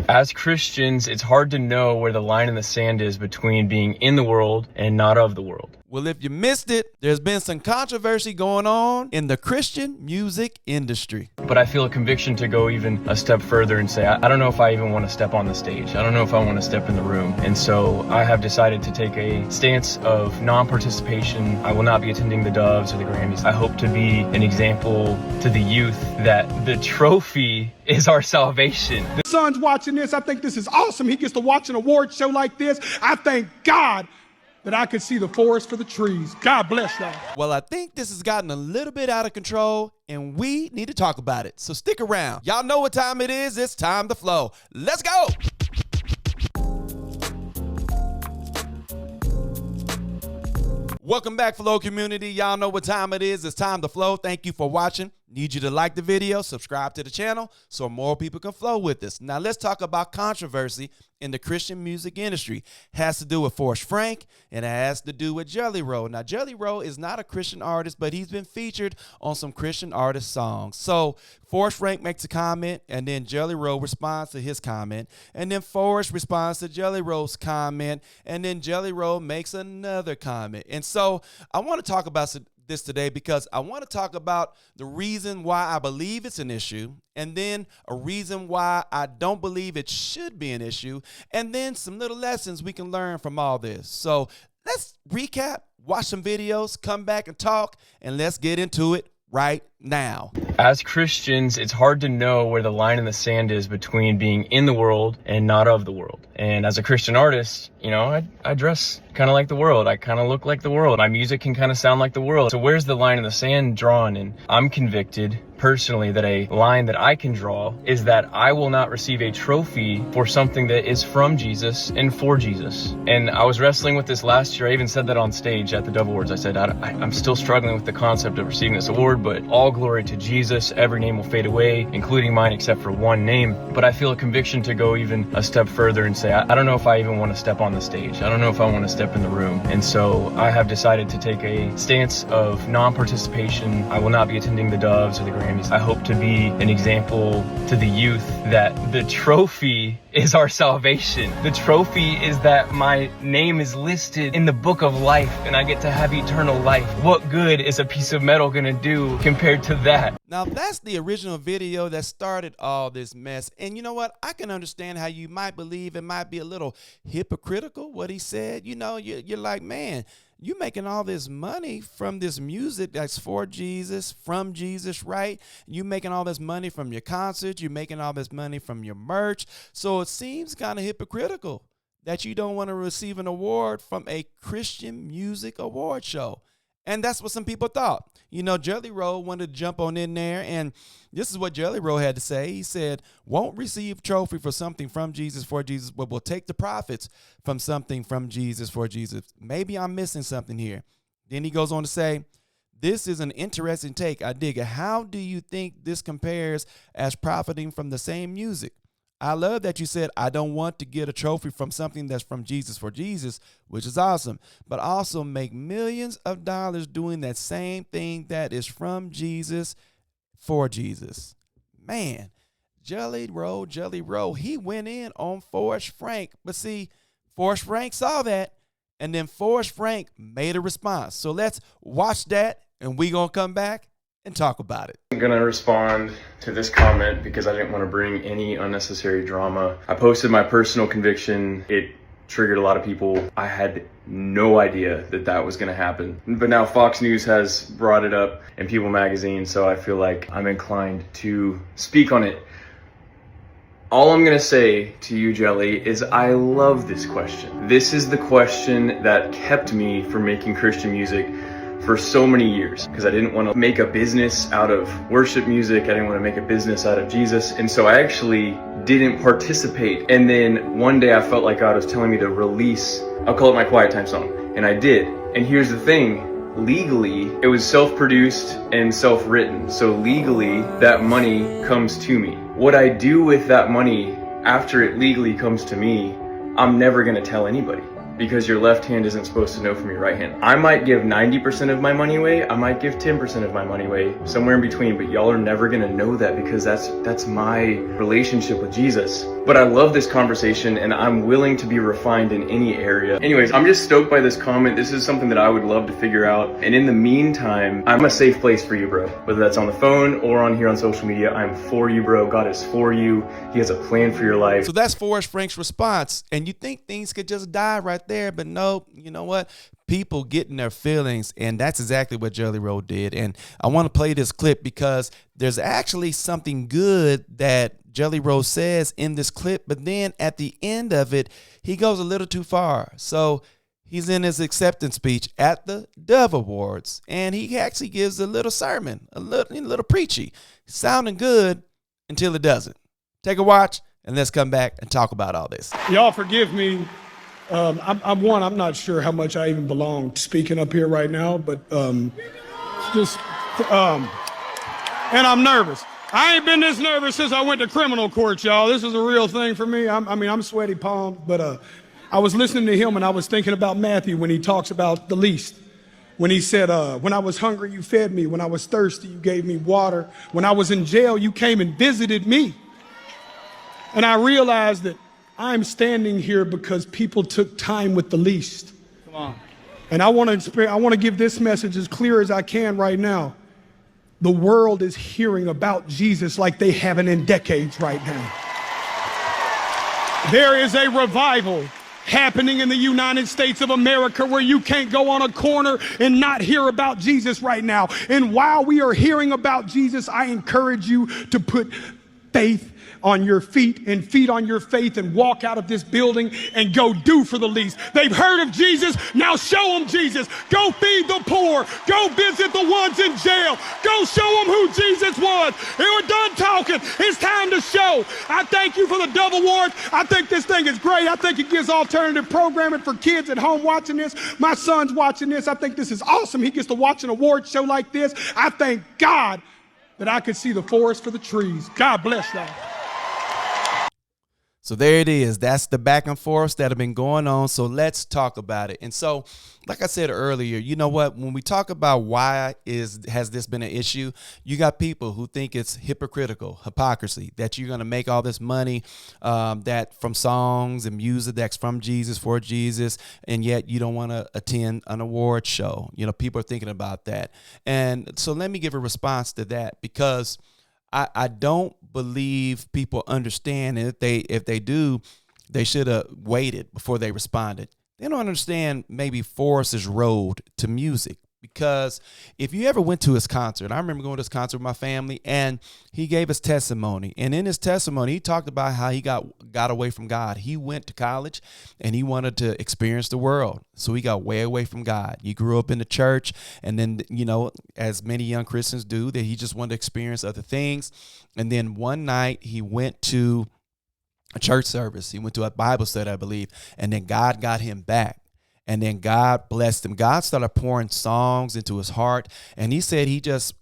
As Christians, it's hard to know where the line in the sand is between being in the world and not of the world. Well, if you missed it, there's been some controversy going on in the Christian music industry. But I feel a conviction to go even a step further and say, I don't know if I even want to step on the stage. I don't know if I want to step in the room. And so I have decided to take a stance of non-participation. I will not be attending the F.L.O.w.s or the Grammys. I hope to be an example to the youth that the trophy is our salvation. The son's watching this. I think this is awesome. He gets to watch an award show like this. I thank God that I could see the forest for the trees. God bless y'all. Well, I think this has gotten a little bit out of control, and we need to talk about it. So stick around. Y'all know what time it is. It's time to flow. Let's go. Welcome back, Flow community. Y'all know what time it is. It's time to flow. Thank you for watching. Need you to like the video, subscribe to the channel so more people can flow with us. Now let's talk about controversy in the Christian music industry. It has to do with Forrest Frank, and it has to do with Jellyroll. Now Jellyroll is not a Christian artist, but he's been featured on some Christian artist songs. So Forrest Frank makes a comment, and then Jellyroll responds to his comment, and then Forrest responds to Jellyroll's comment, and then Jellyroll makes another comment. And so I want to talk about this today because I want to talk about the reason why I believe it's an issue, and then a reason why I don't believe it should be an issue, and then some little lessons we can learn from all this. So let's recap, watch some videos, come back and talk, and let's get into it right now. As Christians, it's hard to know where the line in the sand is between being in the world and not of the world. And as a Christian artist, you know, I dress kind of like the world. I kind of look like the world. My music can kind of sound like the world. So where's the line in the sand drawn? And I'm convicted personally that a line that I can draw is that I will not receive a trophy for something that is from Jesus and for Jesus. And I was wrestling with this last year. I even said that on stage at the F.L.O.W.s. I said, I'm still struggling with the concept of receiving this award, but all glory to Jesus. Every name will fade away, including mine except for one name. But I feel a conviction to go even a step further and say, I don't know if I even want to step on the stage. I don't know if I want to step in the room. And so I have decided to take a stance of non-participation. I will not be attending the F.L.O.w.s or the Grammys. I hope to be an example to the youth that the trophy is our salvation. The trophy is that my name is listed in the book of life and I get to have eternal life. What good is a piece of metal gonna do compared to that? Now that's the original video that started all this mess. And you know what? I can understand how you might believe it might be a little hypocritical what he said. You know, you're like, man, you making all this money from this music that's for Jesus, from Jesus, right? You making all this money from your concerts. You're making all this money from your merch. So it seems kind of hypocritical that you don't want to receive an award from a Christian music award show. And that's what some people thought. You know, Jellyroll wanted to jump on in there, and this is what Jellyroll had to say. He said, won't receive trophy for something from Jesus for Jesus, but will take the profits from something from Jesus for Jesus. Maybe I'm missing something here. Then he goes on to say, this is an interesting take. I dig it. How do you think this compares as profiting from the same music? I love that you said, I don't want to get a trophy from something that's from Jesus for Jesus, which is awesome, but also make millions of dollars doing that same thing that is from Jesus for Jesus. Man, Jellyroll, he went in on Forrest Frank. But see, Forrest Frank saw that, and then Forrest Frank made a response. So let's watch that, and we gonna come back and talk about it. I'm gonna respond to this comment because I didn't want to bring any unnecessary drama. I posted my personal conviction. It triggered a lot of people. I had no idea that that was gonna happen. But now Fox News has brought it up in People magazine, so I feel like I'm inclined to speak on it. All I'm gonna say to you, Jelly, is I love this question. This is the question that kept me from making Christian music for so many years, because I didn't want to make a business out of worship music. I didn't want to make a business out of Jesus. And so I actually didn't participate. And then one day I felt like God was telling me to release, I'll call it my quiet time song. And I did. And here's the thing, legally, it was self-produced and self-written. So legally, that money comes to me. What I do with that money after it legally comes to me, I'm never going to tell anybody. Because your left hand isn't supposed to know from your right hand. I might give 90% of my money away, I might give 10% of my money away, somewhere in between, but y'all are never gonna know that because that's my relationship with Jesus. But I love this conversation and I'm willing to be refined in any area. Anyways, I'm just stoked by this comment. This is something that I would love to figure out. And in the meantime, I'm a safe place for you, bro. Whether that's on the phone or on here on social media, I'm for you, bro. God is for you. He has a plan for your life. So that's Forrest Frank's response. And you think things could just die right there, but no, you know what? People get in their feelings, and that's exactly what Jellyroll did. And I want to play this clip because there's actually something good that Jellyroll says in this clip, but then at the end of it, he goes a little too far. So he's in his acceptance speech at the Dove Awards, and he actually gives a little sermon, a little preachy, sounding good until it doesn't. Take a watch, and let's come back and talk about all this. Y'all forgive me. I'm not sure how much I even belong speaking up here right now, but and I'm nervous. I ain't been this nervous since I went to criminal court, y'all. This is a real thing for me. I'm sweaty palms, but I was listening to him and I was thinking about Matthew when he talks about the least. When he said, when I was hungry, you fed me. When I was thirsty, you gave me water. When I was in jail, you came and visited me. And I realized that I'm standing here because people took time with the least. Come on. And I want to give this message as clear as I can right now. The world is hearing about Jesus like they haven't in decades right now. There is a revival happening in the United States of America where you can't go on a corner and not hear about Jesus right now. And while we are hearing about Jesus, I encourage you to put faith on your feet and feet on your faith and walk out of this building and go do for the least. They've heard of Jesus, now show them Jesus. Go feed the poor. Go visit the ones in jail. Go show them who Jesus was. And we're done talking. It's time to show. I thank you for the Dove Awards. I think this thing is great. I think it gives alternative programming for kids at home watching this. My son's watching this. I think this is awesome. He gets to watch an award show like this. I thank God that I could see the forest for the trees. God bless y'all. So there it is. That's the back and forth that have been going on. So let's talk about it. And so, like I said earlier, you know what? When we talk about has this been an issue, you got people who think it's hypocrisy, that you're going to make all this money that from songs and music that's from Jesus, for Jesus, and yet you don't want to attend an award show. You know, people are thinking about that. And so let me give a response to that, because I don't believe people understand, and if they do, they should have waited before they responded. They don't understand maybe Forrest's road to music, because if you ever went to his concert, I remember going to his concert with my family, and he gave his testimony. And in his testimony, he talked about how he got away from God. He went to college and he wanted to experience the world. So he got way away from God. He grew up in the church, and then, you know, as many young Christians do, that he just wanted to experience other things. And then one night he went to a church service. He went to a Bible study, I believe, and then God got him back. And then God blessed him. God started pouring songs into his heart. And he said he just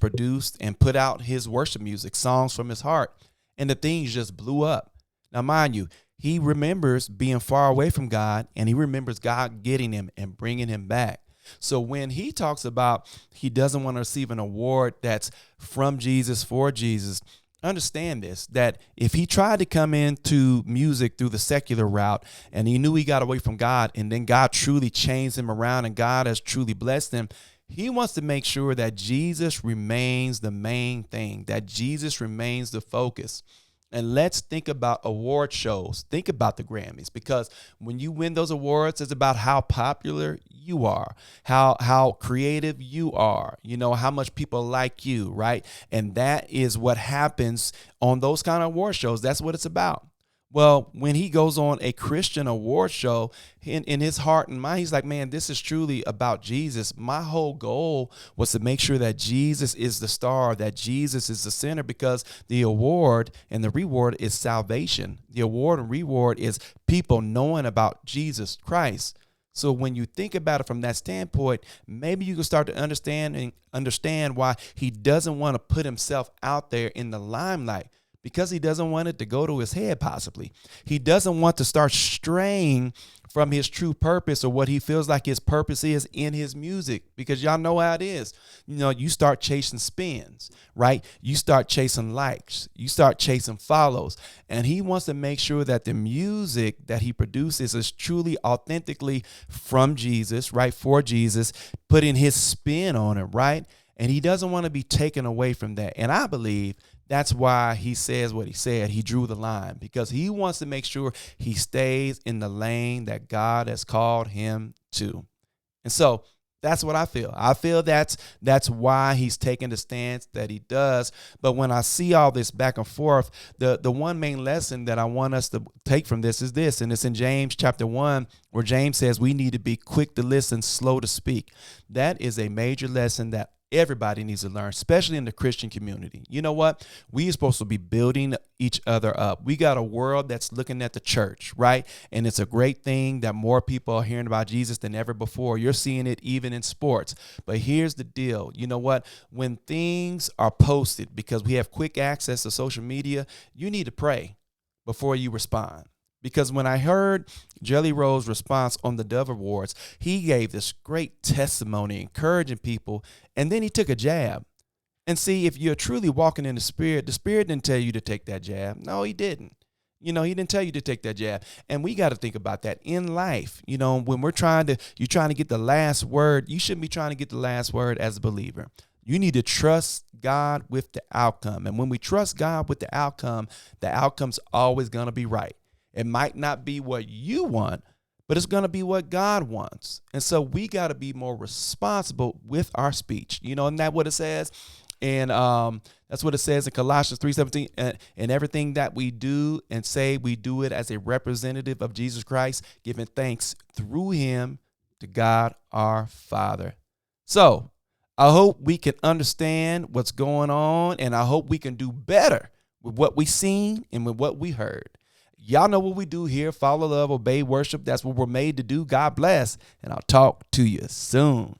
produced and put out his worship music, songs from his heart. And the things just blew up. Now, mind you, he remembers being far away from God, and he remembers God getting him and bringing him back. So when he talks about he doesn't want to receive an award that's from Jesus, for Jesus, understand this, that if he tried to come into music through the secular route and he knew he got away from God, and then God truly changed him around and God has truly blessed him, he wants to make sure that Jesus remains the main thing, that Jesus remains the focus. And let's think about award shows. Think about the Grammys, because when you win those awards, it's about how popular you are, how creative you are, you know, how much people like you, right? And that is what happens on those kind of award shows. That's what it's about. Well, when he goes on a Christian award show, in his heart and mind, he's like, man, this is truly about Jesus. My whole goal was to make sure that Jesus is the star, that Jesus is the center, because the award and the reward is salvation. The award and reward is people knowing about Jesus Christ. So when you think about it from that standpoint, maybe you can start to understand why he doesn't want to put himself out there in the limelight. because he doesn't want it to go to his head, possibly. He doesn't want to start straying from his true purpose or what he feels like his purpose is in his music, because y'all know how it is. You start chasing spins, right? You start chasing likes, you start chasing follows, and he wants to make sure that the music that he produces is truly authentically from Jesus, right? For Jesus, putting his spin on it, right? And he doesn't want to be taken away from that. And I believe that's why he says what he said. He drew the line because he wants to make sure he stays in the lane that God has called him to. And so that's what I feel. I feel that's why he's taking the stance that he does. But when I see all this back and forth, the one main lesson that I want us to take from this is this, and it's in James chapter 1, where James says we need to be quick to listen, slow to speak. That is a major lesson that everybody needs to learn, especially in the Christian community. You know what? We are supposed to be building each other up. We got a world that's looking at the church, right? And it's a great thing that more people are hearing about Jesus than ever before. You're seeing it even in sports. But here's the deal. You know what? When things are posted, because we have quick access to social media, you need to pray before you respond. Because when I heard Jellyroll's response on the Dove Awards, he gave this great testimony, encouraging people, and then he took a jab. And see, if you're truly walking in the Spirit didn't tell you to take that jab. No, he didn't. He didn't tell you to take that jab. And we got to think about that in life. When you're trying to get the last word, you shouldn't be trying to get the last word as a believer. You need to trust God with the outcome. And when we trust God with the outcome's always going to be right. It might not be what you want, but it's going to be what God wants. And so we got to be more responsible with our speech. Isn't that what it says? And that's what it says in Colossians 3:17. And everything that we do and say, we do it as a representative of Jesus Christ, giving thanks through him to God our Father. So I hope we can understand what's going on, and I hope we can do better with what we've seen and with what we heard. Y'all know what we do here. Follow, love, obey, worship. That's what we're made to do. God bless. And I'll talk to you soon.